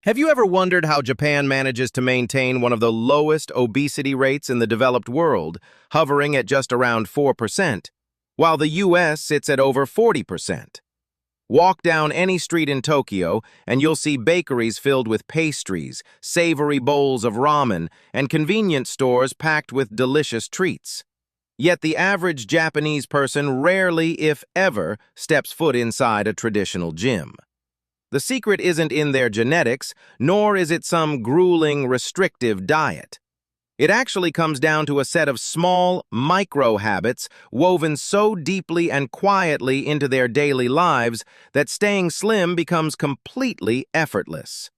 Have you ever wondered how Japan manages to maintain one of the lowest obesity rates in the developed world, hovering at just around 4%, while the US sits at over 40%? Walk down any street in Tokyo, and you'll see bakeries filled with pastries, savory bowls of ramen, and convenience stores packed with delicious treats. Yet the average Japanese person rarely, if ever, steps foot inside a traditional gym. The secret isn't in their genetics, nor is it some grueling, restrictive diet. It actually comes down to a set of small, micro-habits woven so deeply and quietly into their daily lives that staying slim becomes completely effortless.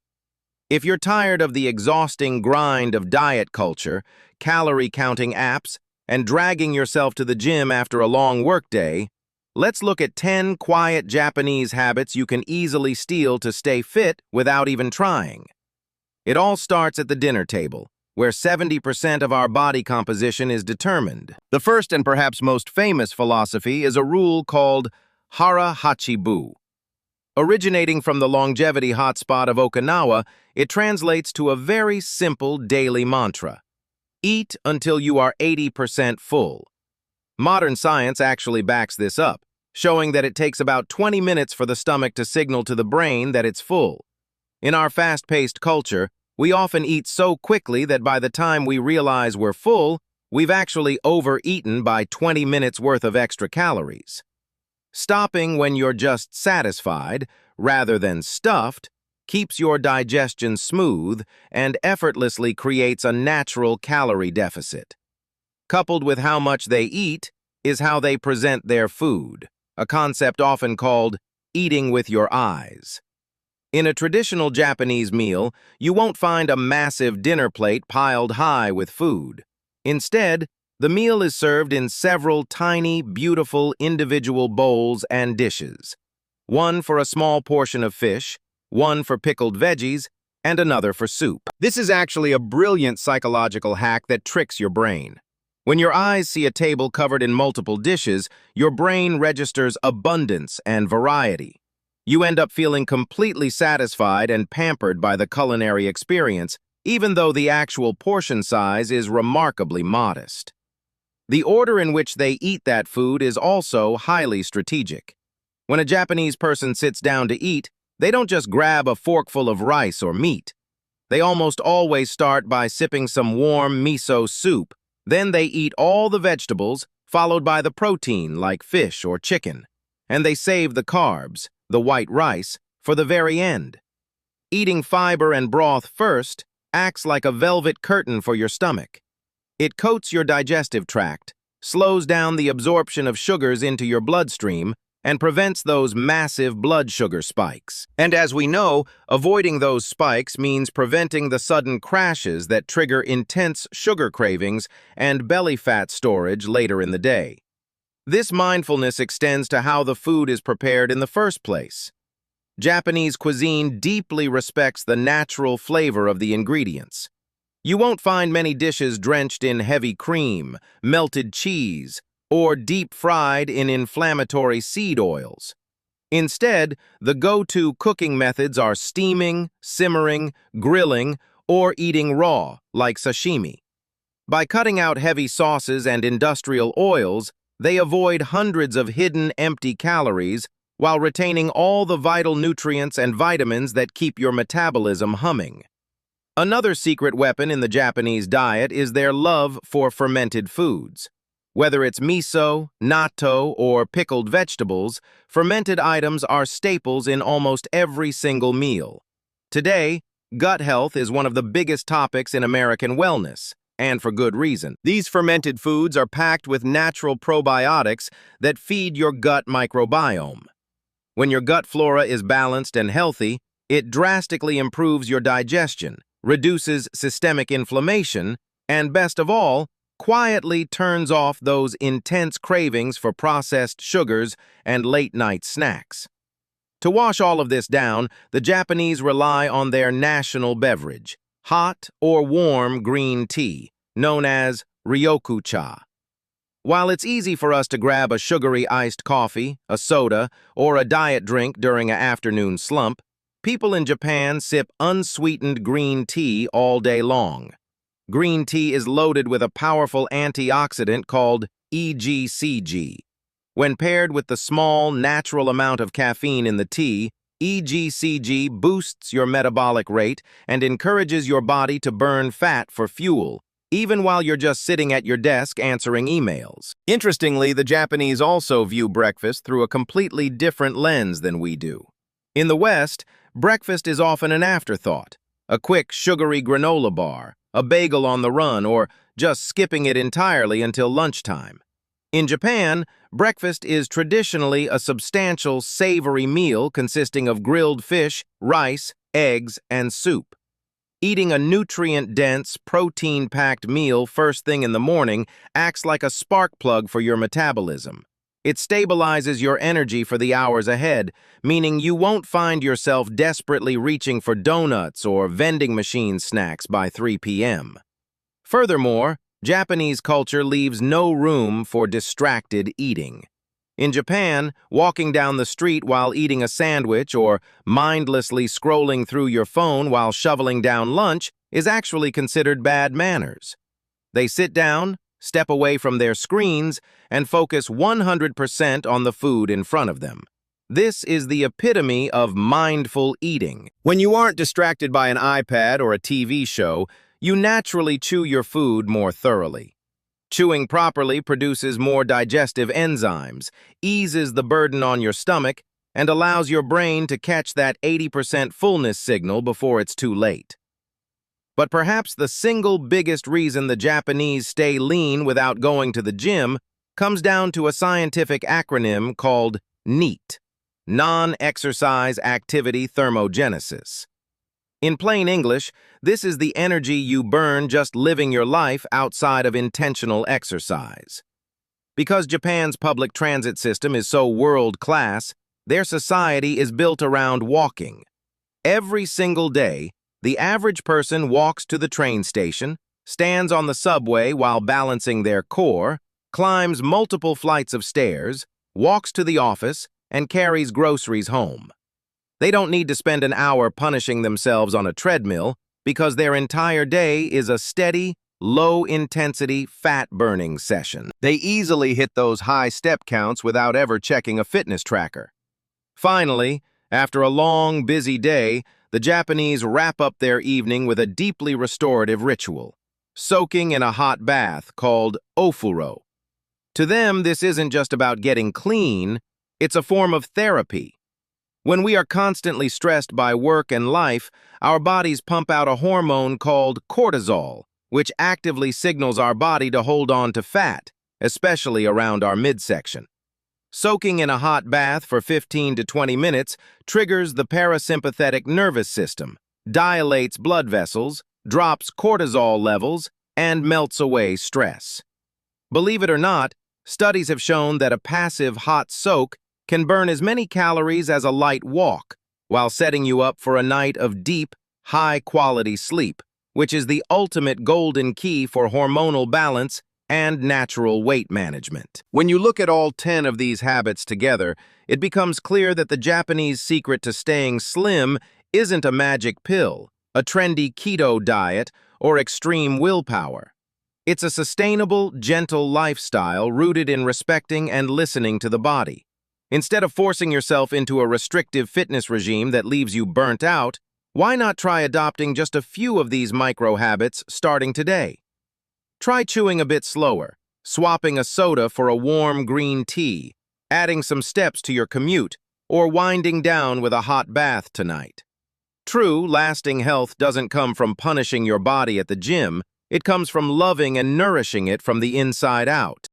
If you're tired of the exhausting grind of diet culture, calorie-counting apps, and dragging yourself to the gym after a long workday, let's look at 10 quiet Japanese habits you can easily steal to stay fit without even trying. It all starts at the dinner table, where 70% of our body composition is determined. The first and perhaps most famous philosophy is a rule called Hara Hachi Bu. Originating from the longevity hotspot of Okinawa, it translates to a very simple daily mantra: eat until you are 80% full. Modern science actually backs this up, showing that it takes about 20 minutes for the stomach to signal to the brain that it's full. In our fast-paced culture, we often eat so quickly that by the time we realize we're full, we've actually overeaten by 20 minutes worth of extra calories. Stopping when you're just satisfied, rather than stuffed, keeps your digestion smooth and effortlessly creates a natural calorie deficit. Coupled with how much they eat is how they present their food, a concept often called eating with your eyes. In a traditional Japanese meal, you won't find a massive dinner plate piled high with food. Instead, the meal is served in several tiny, beautiful individual bowls and dishes. One for a small portion of fish, one for pickled veggies, and another for soup. This is actually a brilliant psychological hack that tricks your brain. When your eyes see a table covered in multiple dishes, your brain registers abundance and variety. You end up feeling completely satisfied and pampered by the culinary experience, even though the actual portion size is remarkably modest. The order in which they eat that food is also highly strategic. When a Japanese person sits down to eat, they don't just grab a forkful of rice or meat. They almost always start by sipping some warm miso soup. Then they eat all the vegetables, followed by the protein like fish or chicken. And they save the carbs, the white rice, for the very end. Eating fiber and broth first acts like a velvet curtain for your stomach. It coats your digestive tract, slows down the absorption of sugars into your bloodstream, and prevents those massive blood sugar spikes. And as we know, avoiding those spikes means preventing the sudden crashes that trigger intense sugar cravings and belly fat storage later in the day. This mindfulness extends to how the food is prepared in the first place. Japanese cuisine deeply respects the natural flavor of the ingredients. You won't find many dishes drenched in heavy cream, melted cheese, or deep-fried in inflammatory seed oils. Instead, the go-to cooking methods are steaming, simmering, grilling, or eating raw, like sashimi. By cutting out heavy sauces and industrial oils, they avoid hundreds of hidden empty calories while retaining all the vital nutrients and vitamins that keep your metabolism humming. Another secret weapon in the Japanese diet is their love for fermented foods. Whether it's miso, natto, or pickled vegetables, fermented items are staples in almost every single meal. Today, gut health is one of the biggest topics in American wellness, and for good reason. These fermented foods are packed with natural probiotics that feed your gut microbiome. When your gut flora is balanced and healthy, it drastically improves your digestion, reduces systemic inflammation, and best of all, quietly turns off those intense cravings for processed sugars and late-night snacks. To wash all of this down, the Japanese rely on their national beverage, hot or warm green tea, known as ryoku-cha. While it's easy for us to grab a sugary iced coffee, a soda, or a diet drink during an afternoon slump, People in Japan sip unsweetened green tea all day long. Green tea is loaded with a powerful antioxidant called EGCG. When paired with the small, natural amount of caffeine in the tea, EGCG boosts your metabolic rate and encourages your body to burn fat for fuel, even while you're just sitting at your desk answering emails. Interestingly, the Japanese also view breakfast through a completely different lens than we do. In the West, breakfast is often an afterthought, a quick, sugary granola bar, a bagel on the run, or just skipping it entirely until lunchtime. In Japan, breakfast is traditionally a substantial, savory meal consisting of grilled fish, rice, eggs, and soup. Eating a nutrient-dense, protein-packed meal first thing in the morning acts like a spark plug for your metabolism. It stabilizes your energy for the hours ahead, meaning you won't find yourself desperately reaching for donuts or vending machine snacks by 3 p.m. Furthermore, Japanese culture leaves no room for distracted eating. In Japan, walking down the street while eating a sandwich or mindlessly scrolling through your phone while shoveling down lunch is actually considered bad manners. They sit down, step away from their screens, and focus 100% on the food in front of them. This is the epitome of mindful eating. When you aren't distracted by an iPad or a TV show, you naturally chew your food more thoroughly. Chewing properly produces more digestive enzymes, eases the burden on your stomach, and allows your brain to catch that 80% fullness signal before it's too late. But perhaps the single biggest reason the Japanese stay lean without going to the gym comes down to a scientific acronym called NEAT, Non-Exercise Activity Thermogenesis. In plain English, this is the energy you burn just living your life outside of intentional exercise. Because Japan's public transit system is so world-class, their society is built around walking. Every single day, the average person walks to the train station, stands on the subway while balancing their core, climbs multiple flights of stairs, walks to the office, and carries groceries home. They don't need to spend an hour punishing themselves on a treadmill because their entire day is a steady, low-intensity fat-burning session. They easily hit those high step counts without ever checking a fitness tracker. Finally, after a long, busy day, the Japanese wrap up their evening with a deeply restorative ritual, soaking in a hot bath called Ofuro. To them, this isn't just about getting clean, it's a form of therapy. When we are constantly stressed by work and life, our bodies pump out a hormone called cortisol, which actively signals our body to hold on to fat, especially around our midsection. Soaking in a hot bath for 15 to 20 minutes triggers the parasympathetic nervous system, dilates blood vessels, drops cortisol levels, and melts away stress. Believe it or not, studies have shown that a passive hot soak can burn as many calories as a light walk, while setting you up for a night of deep, high-quality sleep, which is the ultimate golden key for hormonal balance and natural weight management. When you look at all 10 of these habits together, it becomes clear that the Japanese secret to staying slim isn't a magic pill, a trendy keto diet, or extreme willpower. It's a sustainable, gentle lifestyle rooted in respecting and listening to the body. Instead of forcing yourself into a restrictive fitness regime that leaves you burnt out, why not try adopting just a few of these micro habits starting today? Try chewing a bit slower, swapping a soda for a warm green tea, adding some steps to your commute, or winding down with a hot bath tonight. True, lasting health doesn't come from punishing your body at the gym, it comes from loving and nourishing it from the inside out.